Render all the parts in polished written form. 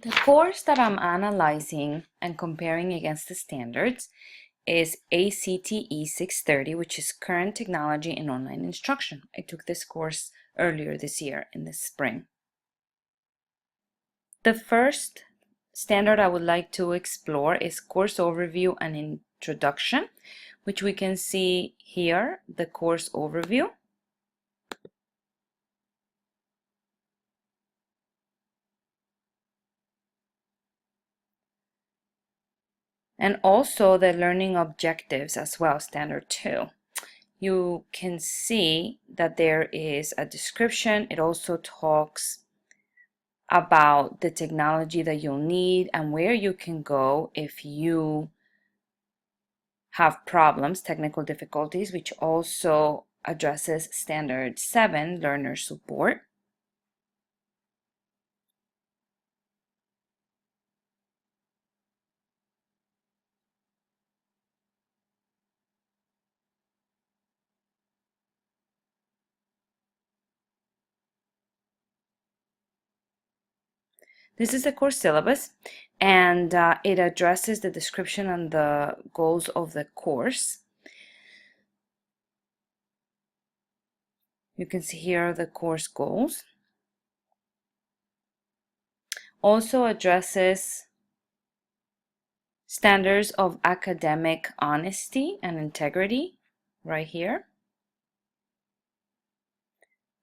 The course that I'm analyzing and comparing against the standards is ACTE 630, which is Current Technology in Online Instruction. I took this course earlier this year in the spring. The first standard I would like to explore is Course Overview and Introduction, which we can see here, the course overview. And also the learning objectives as well, standard 2. You can see that there is a description. It also talks about the technology that you'll need and where you can go if you have problems, technical difficulties, which also addresses standard 7, learner support. This is the course syllabus, and it addresses the description and the goals of the course. You can see here the course goals. Also addresses standards of academic honesty and integrity right here.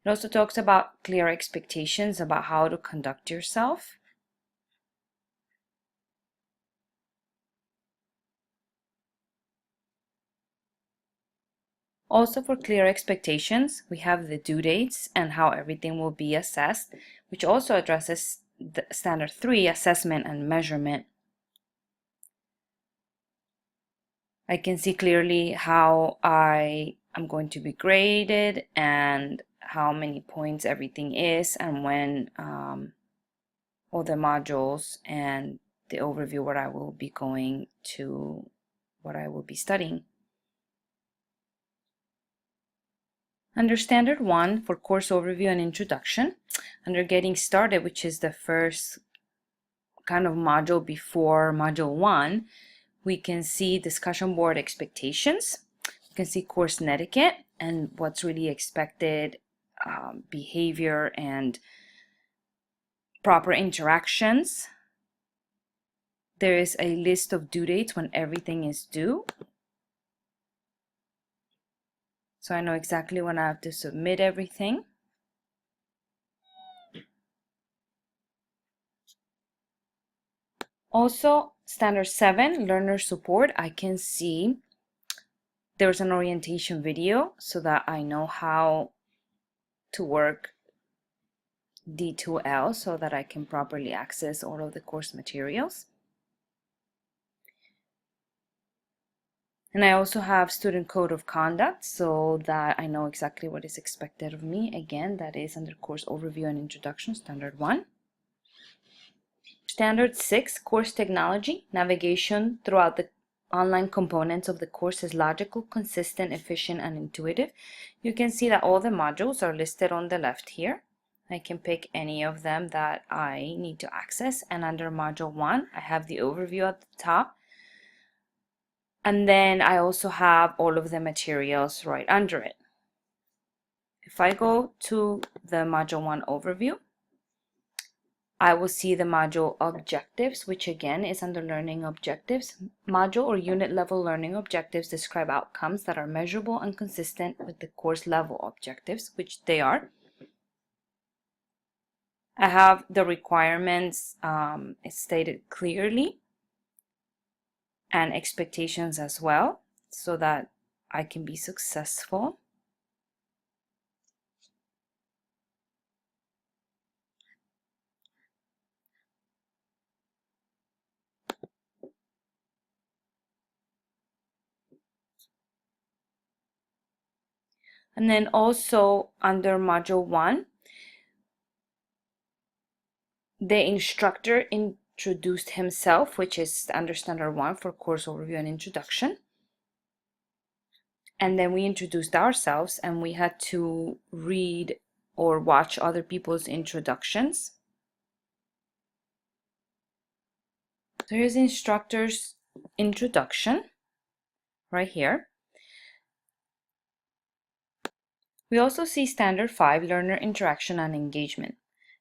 It also talks about clear expectations about how to conduct yourself. Also, for clear expectations, we have the due dates and how everything will be assessed, which also addresses the standard 3, assessment and measurement. I can see clearly how I am going to be graded and how many points everything is, and when all the modules and the overview what I will be going to, what I will be studying. Under Standard 1 for Course Overview and Introduction, under Getting Started, which is the first kind of module before Module 1, we can see discussion board expectations. You can see course etiquette and what's really expected, behavior and proper interactions. There is a list of due dates when everything is due. So I know exactly when I have to submit everything. Also, Standard 7, Learner Support, I can see there's an orientation video so that I know how to work D2L so that I can properly access all of the course materials. And I also have Student Code of Conduct so that I know exactly what is expected of me. Again, that is under Course Overview and Introduction, Standard 1. Standard 6, Course Technology, navigation throughout the online components of the course is logical, consistent, efficient, and intuitive. You can see that all the modules are listed on the left here. I can pick any of them that I need to access, and under Module 1, I have the overview at the top. And then I also have all of the materials right under it. If I go to the Module 1 overview, I will see the module objectives, which again is under learning objectives. Module or unit level learning objectives describe outcomes that are measurable and consistent with the course level objectives, which they are. I have the requirements stated clearly and expectations as well so that I can be successful. And then also under Module 1, the instructor introduced himself, which is under Standard 1 for Course Overview and Introduction. And then we introduced ourselves and we had to read or watch other people's introductions. So here's the instructor's introduction right here. We also see Standard 5, Learner Interaction and Engagement.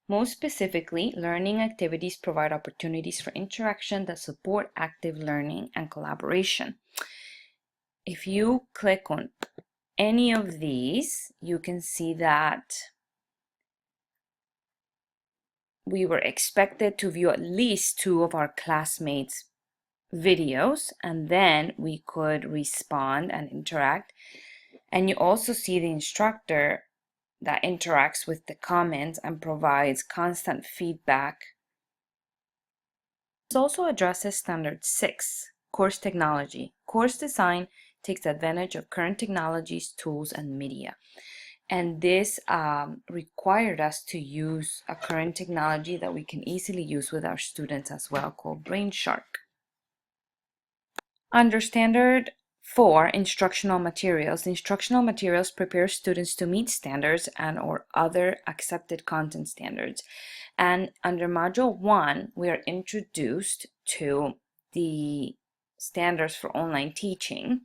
Most specifically, learning activities provide opportunities for interaction that support active learning and collaboration. If you click on any of these, you can see that we were expected to view at least 2 of our classmates' videos, and then we could respond and interact. And you also see the instructor that interacts with the comments and provides constant feedback. This also addresses Standard 6, Course Technology. Course design takes advantage of current technologies, tools, and media. And this required us to use a current technology that we can easily use with our students as well, called Brainshark. Under Standard 4, Instructional Materials, the instructional materials prepare students to meet standards and or other accepted content standards. And under Module 1, we are introduced to the standards for online teaching,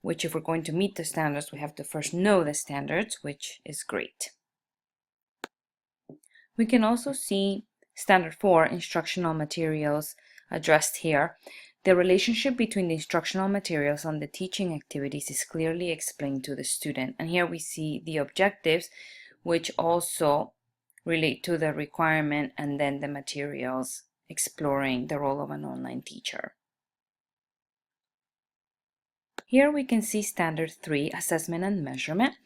which if we're going to meet the standards, we have to first know the standards, which is great. We can also see Standard 4, Instructional Materials, addressed here. The relationship between the instructional materials and the teaching activities is clearly explained to the student. And here we see the objectives, which also relate to the requirement, and then the materials exploring the role of an online teacher. Here we can see Standard 3, Assessment and Measurement.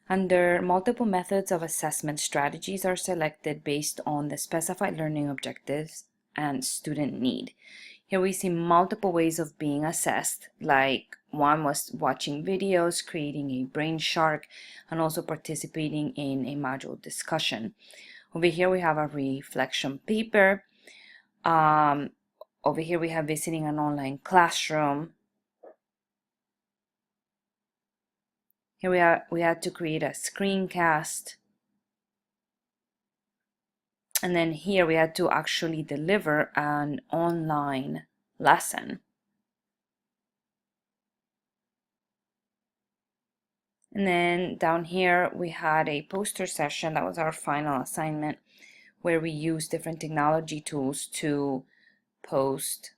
Under multiple methods of assessment, strategies are selected based on the specified learning objectives and student need. Here we see multiple ways of being assessed, like one was watching videos, creating a Brainshark, and also participating in a module discussion. Over here we have a reflection paper. Over here we have visiting an online classroom. Here we had to create a screencast. And then here we had to actually deliver an online lesson. And then down here we had a poster session. That was our final assignment, where we used different technology tools to post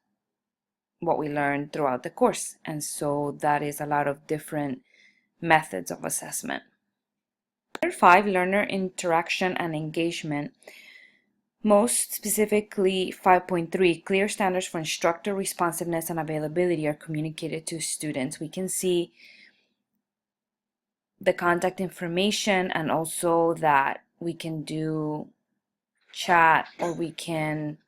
what we learned throughout the course. And so that is a lot of different methods of assessment. Number 5, Learner Interaction and Engagement. Most specifically, 5.3, clear standards for instructor responsiveness and availability are communicated to students. We can see the contact information, and also that we can do chat, or we can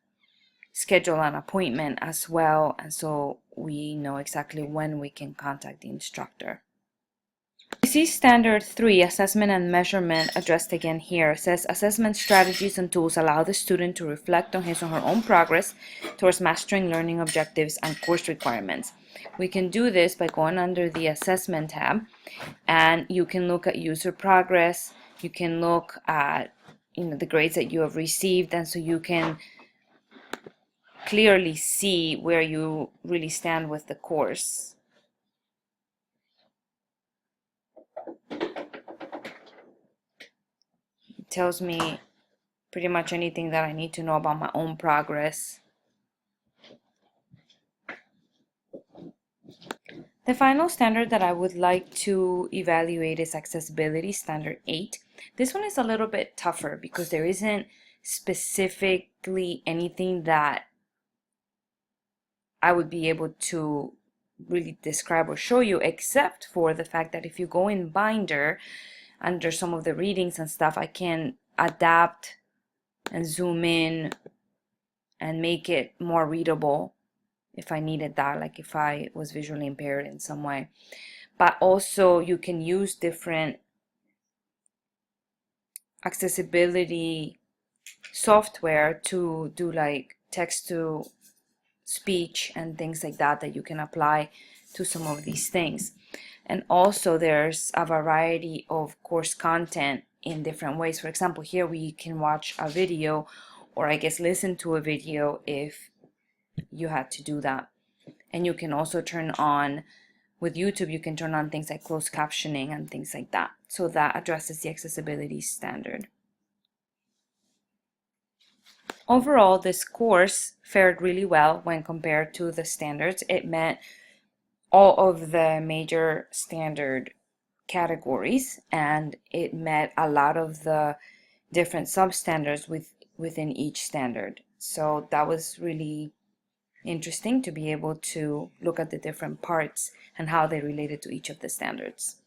schedule an appointment as well, and so we know exactly when we can contact the instructor. We see Standard 3, Assessment and Measurement, addressed again here. It says assessment strategies and tools allow the student to reflect on his or her own progress towards mastering learning objectives and course requirements. We can do this by going under the Assessment tab, and you can look at user progress. You can look at the grades that you have received, and so you can clearly see where you really stand with the course. It tells me pretty much anything that I need to know about my own progress. The final standard that I would like to evaluate is Accessibility, Standard 8. This one is a little bit tougher because there isn't specifically anything that I would be able to really describe or show you, except for the fact that if you go in Binder, under some of the readings and stuff, I can adapt and zoom in and make it more readable if I needed that, like if I was visually impaired in some way. But also you can use different accessibility software to do like text to speech and things like that, that you can apply to some of these things. And also there's a variety of course content in different ways. For example, here we can watch a video or I guess listen to a video if you had to do that. And you can also turn on, with YouTube, you can turn on things like closed captioning and things like that. So that addresses the accessibility standard. Overall, this course fared really well when compared to the standards. It met all of the major standard categories, and it met a lot of the different substandards within each standard. So that was really interesting to be able to look at the different parts and how they related to each of the standards.